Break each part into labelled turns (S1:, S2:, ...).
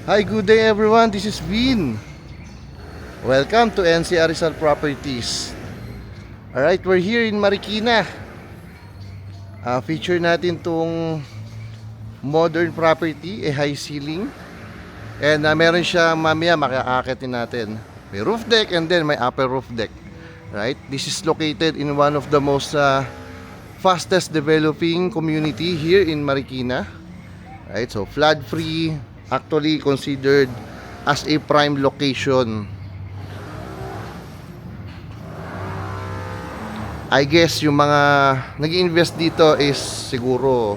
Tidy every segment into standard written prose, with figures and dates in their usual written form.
S1: Hi, good day everyone. This is Vin. Welcome to NCR Rizal Properties. Alright, we're here in Marikina. Feature natin tong modern property, high ceiling. And meron siya mamaya makakaakitin natin. May roof deck and then may upper roof deck. Right? This is located in one of the most fastest developing community here in Marikina. Right? So flood free, actually considered as a prime location. I guess yung mga nag-i-invest dito is siguro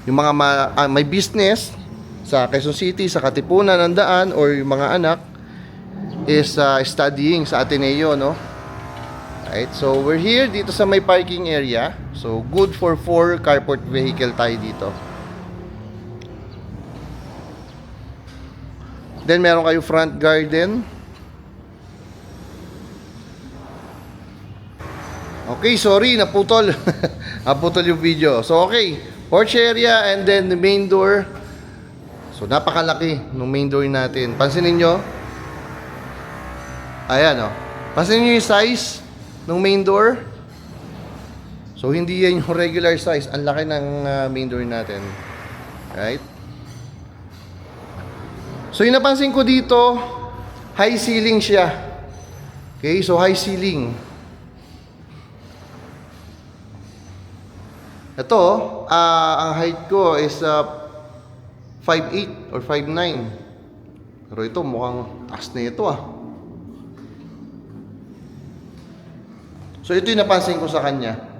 S1: yung mga may business sa Quezon City, sa Katipunan ng Daan, or yung mga anak is studying sa Ateneo, no? Right, so we're here dito sa may parking area. So good for 4 carport vehicle tayo dito. Then meron kayo front garden. Okay, sorry, naputol. Naputol yung video. So okay, porch area and then the main door. So napakalaki ng main door natin. Pansinin nyo. Ayan, oh. Pansinin nyo yung size ng main door. So hindi yan yung regular size. Ang laki ng main door natin. Right? So yung napansin ko dito, high ceiling siya. Okay, so high ceiling. Ito, ang height ko is 5'8 or 5'9. Pero ito mukhang taas na ito So ito yung napansin ko sa kanya.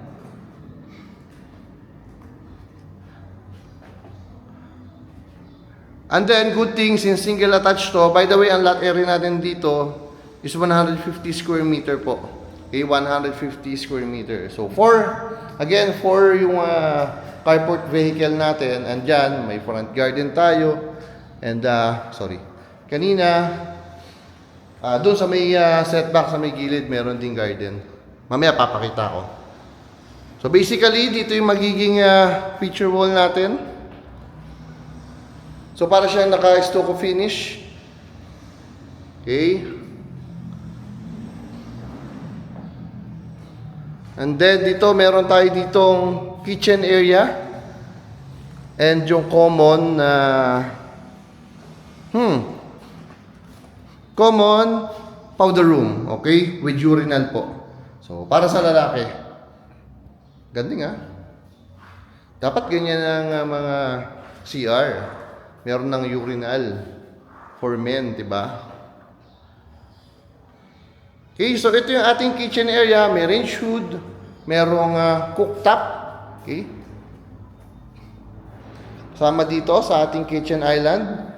S1: And then good thing, since single attached to, by the way, ang lot area natin dito is 150 square meter po. Okay, 150 square meter. So again, for yung carport vehicle natin, and dyan, may front garden tayo. And, sorry. Kanina, doon sa may setback, sa may gilid, meron ding garden. Mamaya papakita ko. So basically, dito yung magiging feature wall natin. So para siyang naka-stucco finish. Okay. And then dito meron tayo ditong kitchen area and yung common common powder room, okay, with urinal po. So para sa lalaki, ganding dapat ganyan ang mga CR, meron ng urinal for men, diba? Okay, so ito yung ating kitchen area. May range hood, merong cooktop. Okay. Kasama dito sa ating kitchen island.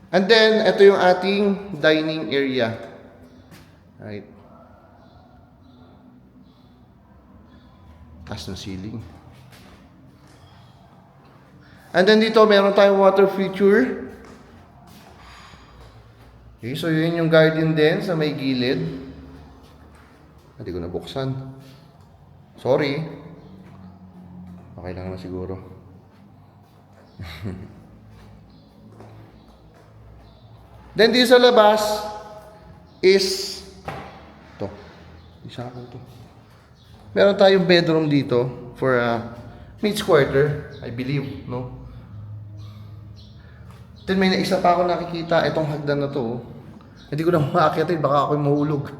S1: And then, ito yung ating dining area. Right. Taas ng ceiling. And then dito, meron tayong water feature. Okay, so yun yung garden din sa may gilid. Hindi ko nabuksan. Sorry. Okay lang na siguro. Then dito sa labas is ito. Isa ko ito. Meron tayong bedroom dito for maid's quarter, I believe, no? Then may isa pa ako nakikita, itong hagdan na to. Hindi ko na maakyatin, baka ako'y mahulog.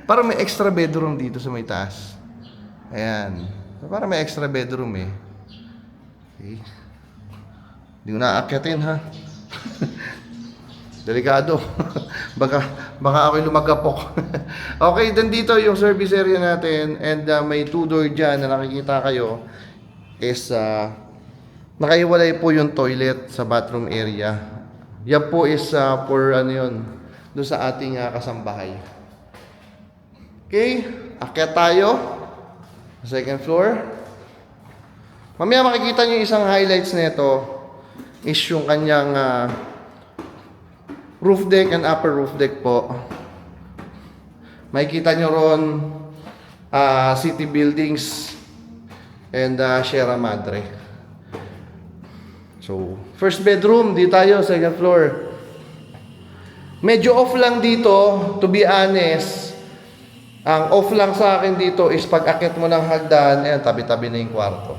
S1: Para may extra bedroom dito sa may taas. Ayan. Para may extra bedroom eh. Okay. Hindi ko na aakyatin ha. Delikado. baka ako'y lumagapok. Okay, then dito yung service area natin. And may 2 door dyan na nakikita kayo. Is nakahiwalay po yung toilet sa bathroom area. Yan po is for ano yun, doon sa ating kasambahay. Okay, akyat tayo. Second floor. Mamaya makikita nyo isang highlights nito is yung kanyang roof deck and upper roof deck po. Makikita nyo ron city buildings and Sierra Madre. So, first bedroom, di tayo, second floor. Medyo off lang dito, to be honest. Ang off lang sa akin dito is pag akit mo ng hagdan, ayan, tabi-tabi na yung kwarto.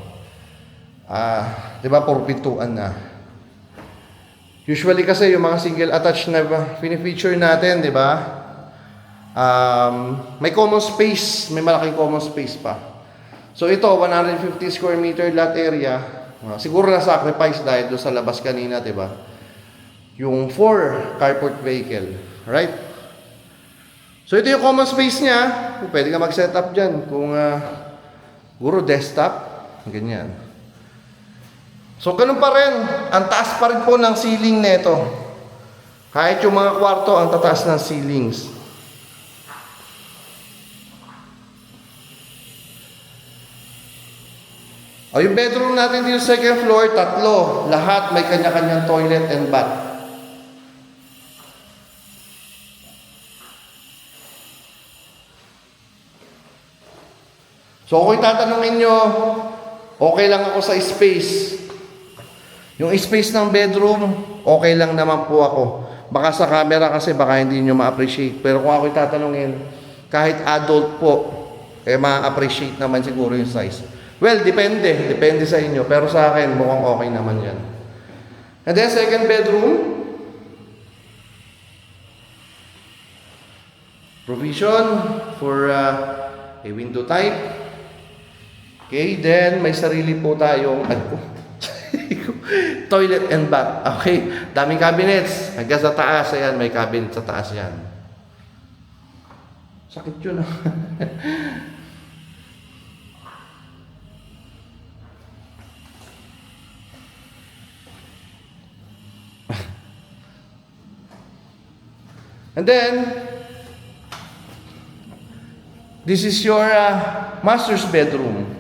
S1: Di ba, puro pintuan na. Usually kasi yung mga single attached na fini-feature natin, di ba? May common space, may malaking common space pa. So ito, 150 square meter lot area. Siguro na-sacrifice dahil doon sa labas kanina, di ba? Yung 4 carport vehicle, right? So ito yung common space niya. Pwede ka mag-set up dyan kung siguro desktop, ganyan. So ganun pa rin, ang taas pa rin po ng ceiling nito. Kahit yung mga kwarto, ang tataas ng ceilings. O yung bedroom natin dito sa second floor, 3. Lahat may kanya-kanyang toilet and bath. So kung tatanungin nyo, okay lang ako sa space. Yung space ng bedroom, okay lang naman po ako. Baka sa camera kasi baka hindi nyo ma-appreciate. Pero kung ako'y tatanungin, kahit adult po, ma-appreciate naman siguro yung size. Well, depende. Depende sa inyo. Pero sa akin, mukhang okay naman yan. And then, second bedroom. Provision for a window type. Okay, then may sarili po tayong toilet and bath. Okay, daming cabinets. Hanggang sa taas, ayan, may cabinet sa taas yan. Sakit yun. And then, this is your master's bedroom.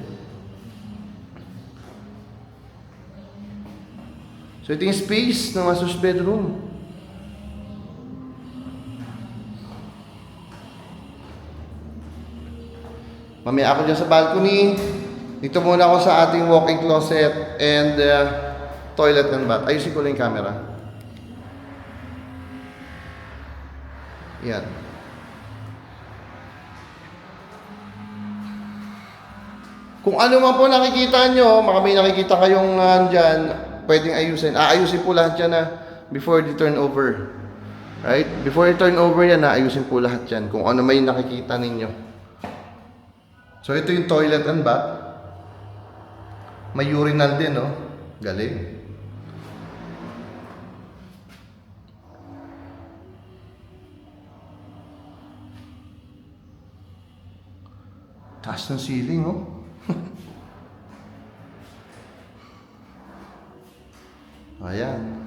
S1: So ito yung space ng master's bedroom. Mamaya ako dyan sa balcony. Dito muna ako sa ating walk-in closet and toilet and bath. Ayusin ko lang yung camera. Yan. Kung ano man po nakikita nyo, baka may nakikita kayong dyan, pwedeng ayusin. Ayusin po lahat yan before the turnover. Right? Before the turnover yan, ayusin po lahat yan. Kung ano may nakikita ninyo. So, ito yung toilet and bath. May urinal din, no? Galing. Taas ng ceiling, no? Ayan.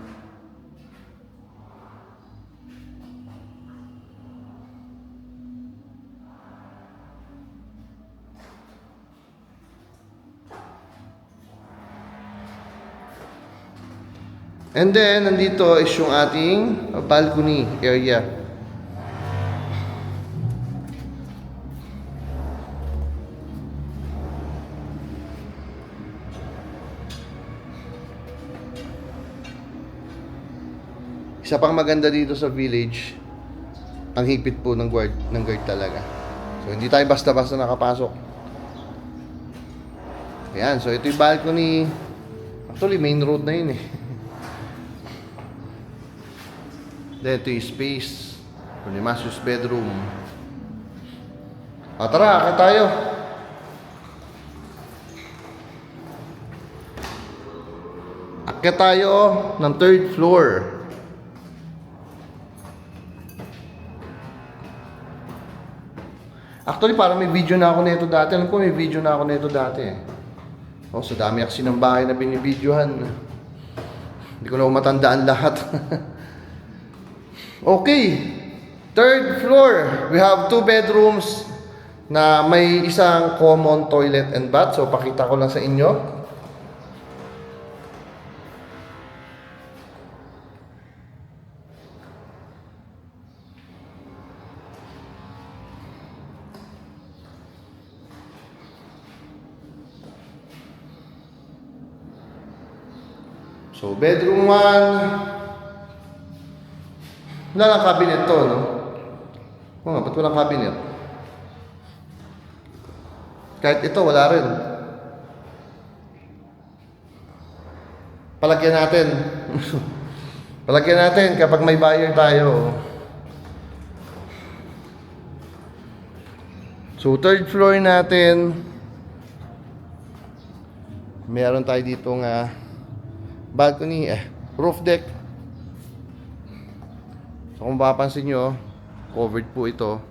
S1: And then, nandito is yung ating balcony area. Isa pang maganda dito sa village, ang higpit po ng guard talaga. So, hindi tayo basta-basta nakapasok. Ayan, so ito yung balcony. Actually, main road na yun eh. Then, ito yung space for the master's bedroom. Tara, akit tayo. Akit tayo ng 3rd floor. Actually, parang may video na ako nito dati. Alam ko may video na ako nito dati eh. Oh, so dami kasi ng bahay na binibidyohan. Hindi ko na matandaan lahat. Okay, 3rd floor. We have 2 bedrooms na may isang common toilet and bath. So, pakita ko lang sa inyo. So, bedroom 1. Wala lang cabinet to, no? Oo nga, ba't walang cabinet? Kahit ito, wala rin. Palagyan natin. Palagyan natin kapag may buyer tayo. So, third floor natin. Meron tayo dito nga balcony, roof deck. So, kung mapapansin nyo, covered po ito.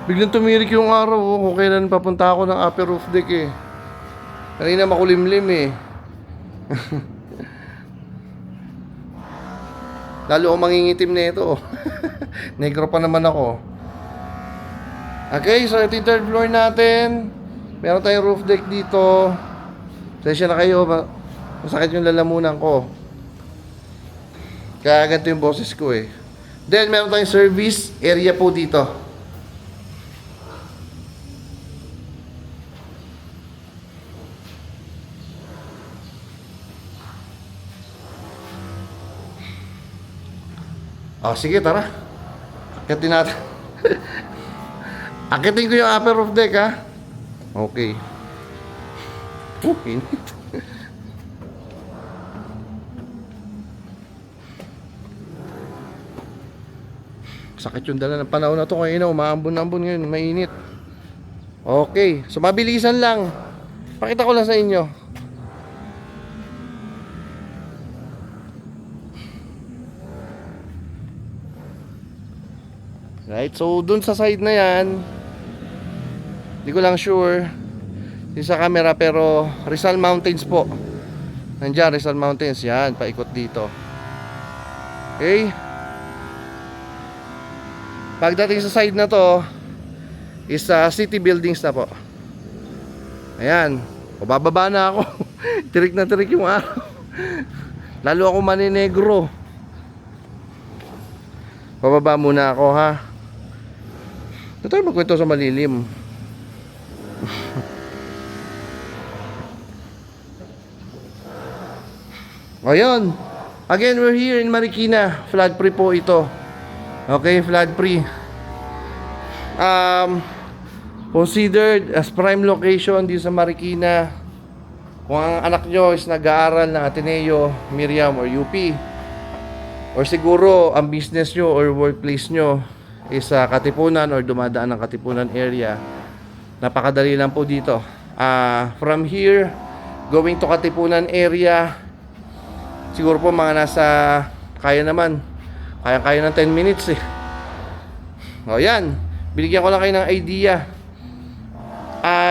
S1: Biglang tumirik yung araw, kung kailan papunta ako ng upper roof deck eh. Kanina makulimlim eh. Lalo akong mangingitim na ito. Negro pa naman ako. Okay, so ito yung third floor natin. Meron tayong roof deck dito. Sesya na kayo, masakit yung lalamunan ko. Kaya ganito yung boses ko eh. Then meron tayong service area po dito. Sige, tara. Akitin natin. Akitin ko yung upper roof deck, ha? Okay. Init. Sakit yung dala ng panahon na to. Kaya umaambon-ambon ngayon. Mainit. Okay. So, mabilisan lang. Pakita ko lang sa inyo. Right, so dun sa side na yan, hindi ko lang sure sa camera, pero Rizal Mountains po. Nandiyan, Rizal Mountains. Yan, paikot dito. Okay. Pagdating sa side na to is city buildings na po. Ayan, bababa na ako. Tirik na tirik yung araw. Lalo ako maninegro. Bababa muna ako, ha. Ito tayo magkwento sa malilim. Ayun. Again, we're here in Marikina. Flood free po ito. Okay, flood free. Considered as prime location dito sa Marikina. Kung ang anak nyo is nag-aaral ng Ateneo, Miriam or UP, or siguro ang business nyo or workplace nyo is sa Katipunan or dumadaan ng Katipunan area, napakadali lang po dito. From here going to Katipunan area, siguro po mga nasa, kaya ng 10 minutes eh. O yan, binigyan ko lang kayo ng idea.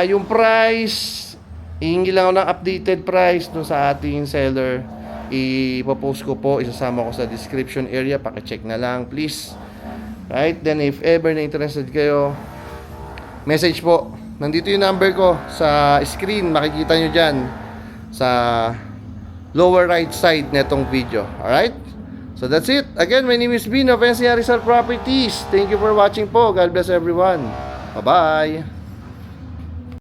S1: Yung price, hihingi lang ako ng updated price dun sa ating seller. Ipopost ko po, isasama ko sa description area, pakicheck na lang please. Right, then if ever na interested kayo, message po. Nandito yung number ko sa screen, makikita nyo dyan sa lower right side netong video. Alright, so that's it. Again, my name is Bin of NCR Rizal Properties. Thank you for watching po. God bless everyone. Bye bye.